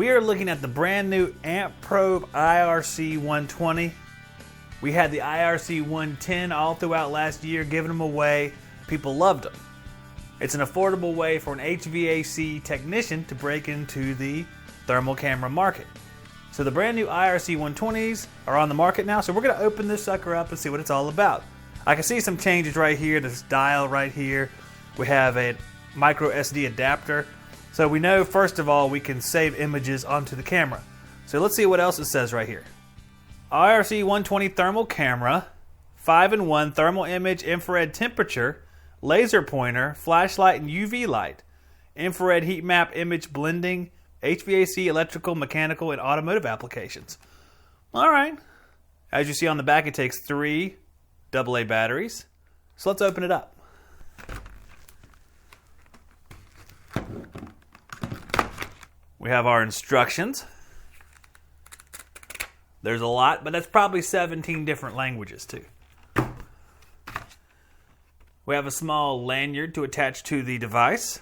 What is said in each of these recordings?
We are looking at the brand new Amprobe IRC-120. We had the IRC-110 all throughout last year, giving them away. People loved them. It's an affordable way for an HVAC technician to break into the thermal camera market. So the brand new IRC-120s are on the market now, so we're going to open this sucker up and see what it's all about. I can see some changes right here, this dial right here. We have a micro SD adapter. So we know, first of all, we can save images onto the camera. So let's see what else it says right here. IRC-120 thermal camera, 5-in-1 thermal image, infrared temperature, laser pointer, flashlight and UV light, infrared heat map image blending, HVAC, electrical, mechanical, and automotive applications. All right. As you see on the back, it takes 3 AA batteries. So let's open it up. We have our instructions. There's a lot, but that's probably 17 different languages too. We have a small lanyard to attach to the device.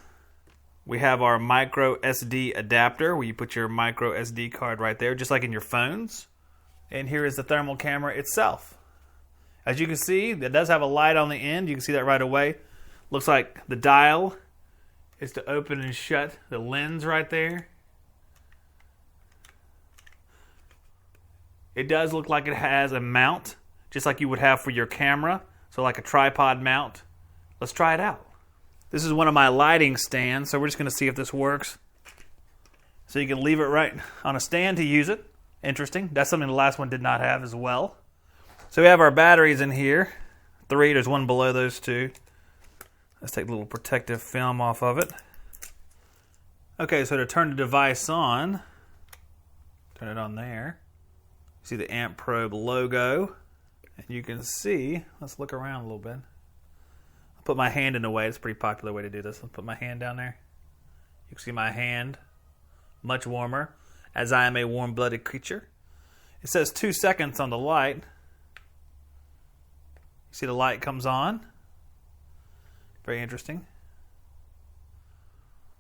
We have our micro SD adapter where you put your micro SD card right there, just like in your phones. And here is the thermal camera itself. As you can see, it does have a light on the end. You can see that right away. Looks like the dial is to open and shut the lens right there. It does look like it has a mount, just like you would have for your camera. So like a tripod mount. Let's try it out. This is one of my lighting stands, so we're just going to see if this works. So you can leave it right on a stand to use it. Interesting. That's something the last one did not have as well. So we have our batteries in here. 3, there's one below those 2. Let's take a little protective film off of it. Okay, so to turn the device on, turn it on there. See the Amprobe logo, and you can see, let's look around a little bit. I'll put my hand in the way. It's a pretty popular way to do this. I'll put my hand down there. You can see my hand, much warmer, as I am a warm-blooded creature. It says 2 seconds on the light. You see the light comes on. Very interesting.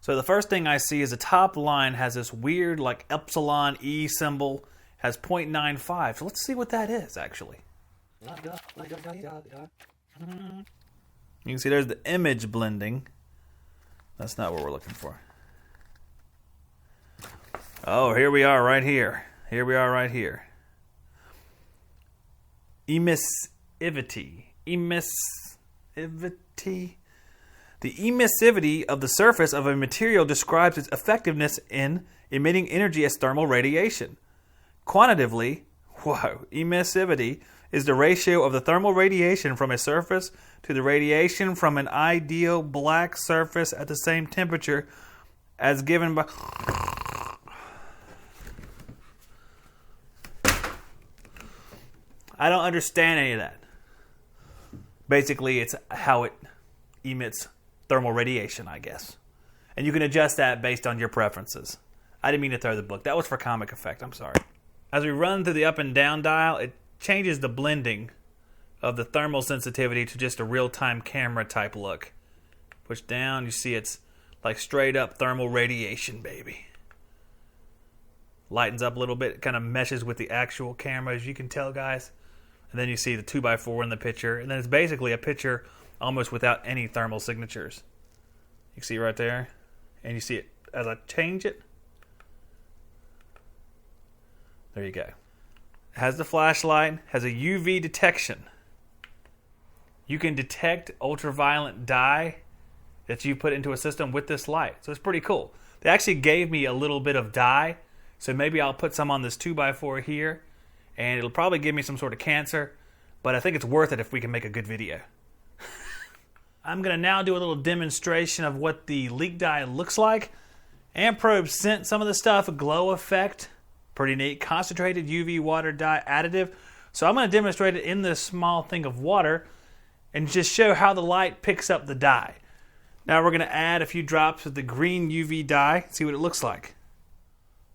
So the first thing I see is the top line has this weird like epsilon E symbol. Has 0.95. So let's see what that is, actually. You can see there's the image blending. That's not what we're looking for. Oh, here we are right here. Here we are right here. Emissivity. Emissivity. The emissivity of the surface of a material describes its effectiveness in emitting energy as thermal radiation. Quantitatively, emissivity is the ratio of the thermal radiation from a surface to the radiation from an ideal black surface at the same temperature as given by... I don't understand any of that. Basically, it's how it emits thermal radiation, I guess. And you can adjust that based on your preferences. I didn't mean to throw the book. That was for comic effect. I'm sorry. As we run through the up and down dial, it changes the blending of the thermal sensitivity to just a real-time camera type look. Push down, you see it's like straight up thermal radiation, baby. Lightens up a little bit, it kind of meshes with the actual camera, as you can tell, guys. And then you see the 2x4 in the picture, and then it's basically a picture almost without any thermal signatures. You can see right there, and you see it as I change it. There you go. It has the flashlight, has a UV detection. You can detect ultraviolet dye that you put into a system with this light. So it's pretty cool. They actually gave me a little bit of dye, so maybe I'll put some on this 2x4 here, and it'll probably give me some sort of cancer, but I think it's worth it if we can make a good video. I'm going to now do a little demonstration of what the leak dye looks like. Amprobe sent some of the stuff, a glow effect. Pretty neat. Concentrated UV water dye additive. So I'm going to demonstrate it in this small thing of water and just show how the light picks up the dye. Now we're going to add a few drops of the green UV dye, see what it looks like.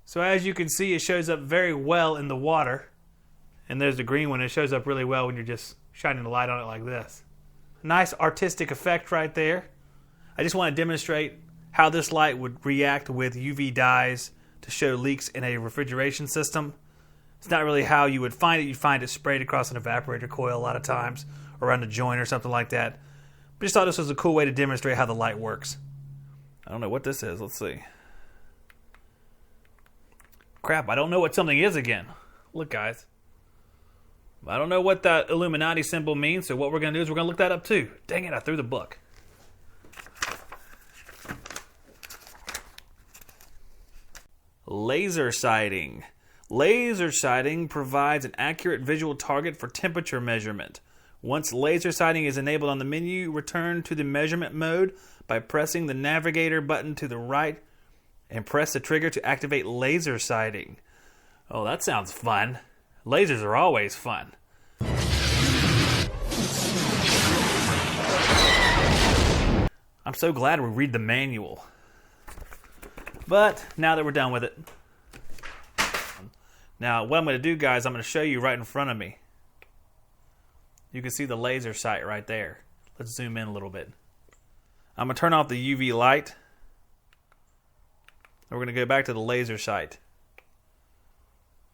So as you can see, it shows up very well in the water. And there's the green one. It shows up really well when you're just shining the light on it like this. Nice artistic effect right there. I just want to demonstrate how this light would react with UV dyes to show leaks in a refrigeration system. It's not really how you would find it. You find it sprayed across an evaporator coil a lot of times, or around a joint or something like that. But just thought this was a cool way to demonstrate how the light works. I don't know what this is. Let's see. Crap, I don't know what something is again. Look, guys. I don't know what that Illuminati symbol means, so what we're going to do is we're going to look that up too. Dang it, I threw the book. Laser sighting. Laser sighting provides an accurate visual target for temperature measurement. Once laser sighting is enabled on the menu, return to the measurement mode by pressing the navigator button to the right and press the trigger to activate laser sighting. Oh, that sounds fun. Lasers are always fun. I'm so glad we read the manual. But now that we're done with it. Now, what I'm going to do, guys, I'm going to show you right in front of me. You can see the laser sight right there. Let's zoom in a little bit. I'm going to turn off the UV light. We're going to go back to the laser sight.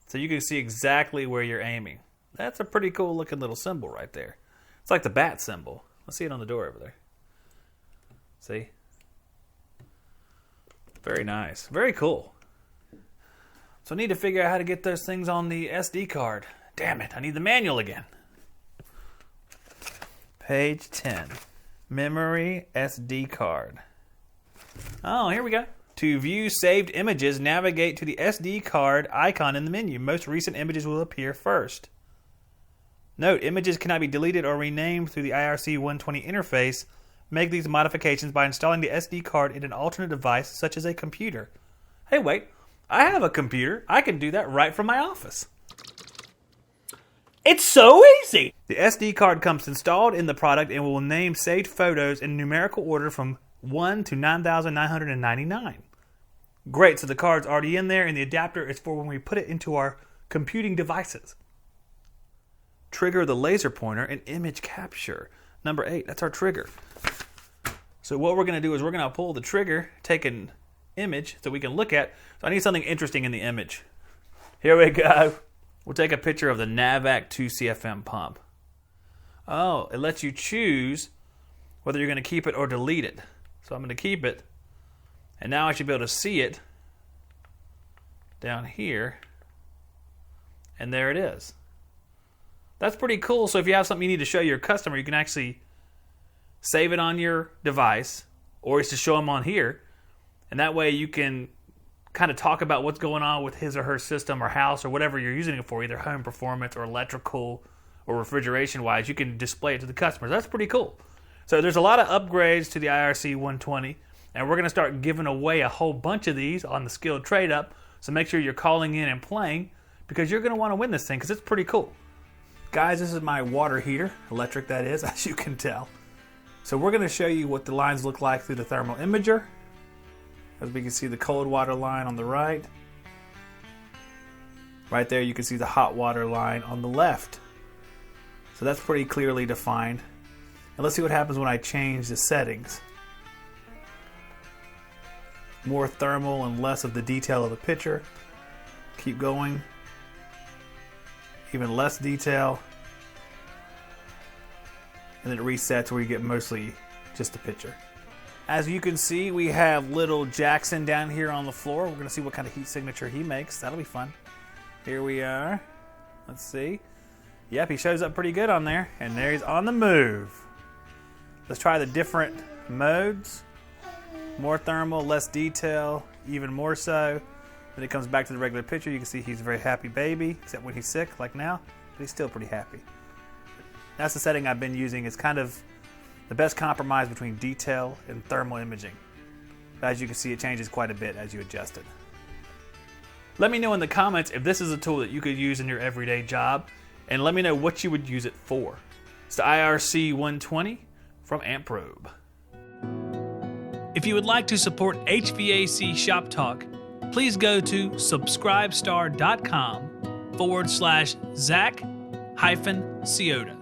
So you can see exactly where you're aiming. That's a pretty cool looking little symbol right there. It's like the bat symbol. Let's see it on the door over there. See? Very nice. Very cool. So I need to figure out how to get those things on the SD card. Damn it, I need the manual again. Page 10. Memory SD card. Oh, here we go. To view saved images, navigate to the SD card icon in the menu. Most recent images will appear first. Note, images cannot be deleted or renamed through the IRC-120 interface. Make these modifications by installing the SD card in an alternate device, such as a computer. Hey, wait. I have a computer. I can do that right from my office. It's so easy! The SD card comes installed in the product and will name saved photos in numerical order from 1 to 9,999. Great, so the card's already in there and the adapter is for when we put it into our computing devices. Trigger the laser pointer and image capture. Number 8, that's our trigger. So what we're going to do is we're going to pull the trigger, take an image so we can look at. So I need something interesting in the image. Here we go. We'll take a picture of the NAVAC 2CFM pump. Oh, it lets you choose whether you're going to keep it or delete it. So I'm going to keep it. And now I should be able to see it down here. And there it is. That's pretty cool. So if you have something you need to show your customer, you can actually save it on your device, or it's to show them on here. And that way you can kind of talk about what's going on with his or her system or house or whatever you're using it for, either home performance or electrical or refrigeration wise. You can display it to the customers. That's pretty cool. So there's a lot of upgrades to the IRC-120, and we're going to start giving away a whole bunch of these on the Skilled Trade Up. So make sure you're calling in and playing, because you're going to want to win this thing because it's pretty cool. Guys, this is my water heater, electric that is, as you can tell. So we're going to show you what the lines look like through the thermal imager. As we can see the cold water line on the right. Right there you can see the hot water line on the left. So that's pretty clearly defined. And let's see what happens when I change the settings. More thermal and less of the detail of the picture. Keep going. Even less detail. And then it resets where you get mostly just the picture. As you can see, we have little Jackson down here on the floor. We're going to see what kind of heat signature he makes. That'll be fun. Here we are. Let's see. Yep, he shows up pretty good on there. And there he's on the move. Let's try the different modes. More thermal, less detail, even more so. When it comes back to the regular picture, you can see he's a very happy baby, except when he's sick, like now. But he's still pretty happy. That's the setting I've been using. It's kind of the best compromise between detail and thermal imaging. As you can see, it changes quite a bit as you adjust it. Let me know in the comments if this is a tool that you could use in your everyday job, and let me know what you would use it for. It's the IRC-120 from Amprobe. If you would like to support HVAC Shop Talk, please go to subscribestar.com/Zach-Ciota.